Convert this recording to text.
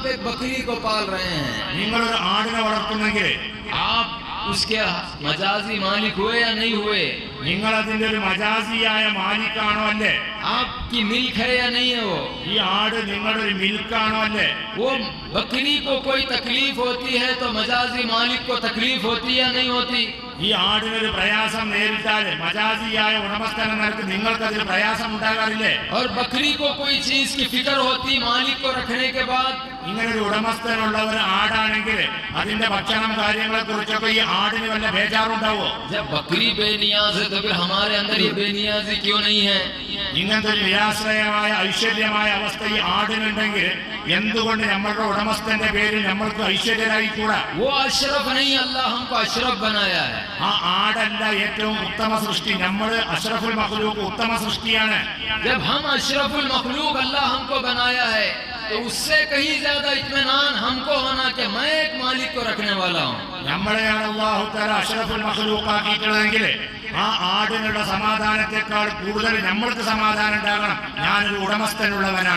आप एक बकरी को पाल रहे हैं, നിങ്ങളൊരു ആടിനെ വളർത്തുന്നെങ്കിൽ आप उसके मजाजी मालिक हुए या नहीं हुए, നിങ്ങൾ അതിന്റെ ഒരു മജാസിയായ മാലിക്കാണോ അല്ലേ? आपकी मिल्क है या नहीं है, वो ഈ ആട് നിങ്ങളുടെ ഒരു മിൽക്കാണോ അല്ലേ? वो बकरी को कोई तकलीफ होती है तो मजाजी मालिक को तकलीफ होती या नहीं होती? ഈ ആടിനൊരു പ്രയാസം നേരിട്ടാൽ മജാസിയായ ഉടമസ്ഥൻ എന്ന നിലക്ക് നിങ്ങൾക്കതിൽ പ്രയാസം ഉണ്ടാകാറില്ലേ? और बकरी को कोई चीज की फिक्र होती मालिक को रखने के बाद? ഇങ്ങനൊരു ഉടമസ്ഥനുള്ള ഒരു ആടാണെങ്കിൽ അതിന്റെ ഭക്ഷണം കാര്യങ്ങളെ കുറിച്ചൊക്കെ ഈ ആടിന് വല്ല ബേജാറുണ്ടാവോ? जब बकरी बेनियाज है तो फिर हमारे अंदर ये बेनियाजी क्यों नहीं है? ഇങ്ങനത്തെ ഒരു നിരാശ്രയമായ ഐശ്വര്യമായ അവസ്ഥ ഈ ആടിനുണ്ടെങ്കിൽ എന്തുകൊണ്ട് നമ്മളുടെ ഉടമസ്ഥന്റെ പേരിൽ നമ്മൾക്ക് ഐശ്വര്യരായിക്കൂടാ? वो अशरफ नहीं, अल्लाह हमको अशरफ बनाया है। ആ ആടല്ല ഏറ്റവും ഉത്തമ സൃഷ്ടി, നമ്മൾ അഷ്റഫുൽ മഖ്ലൂഖ് ഉത്തമ സൃഷ്ടിയാണ്. जब हम अशरफुल मखलूक अल्लाह हमको बनाया है तो उससे कहीं ज्यादा इत्मीनान हमको होना कि मैं एक मालिक को रखने वाला हूँ। നമ്മളെയാണ് അല്ലാഹു തആല അഷ്റഫുൽ മഖ്ലൂഖ് ആക്കിയിട്ടുള്ളതെങ്കിൽ ആ ആടിനുള്ള സമാധാനത്തെക്കാൾ കൂടുതൽ നമ്മൾക്ക് സമാധാനം ഉണ്ടാകണം, ഞാനൊരു ഉടമസ്ഥനുള്ളവനാണ്.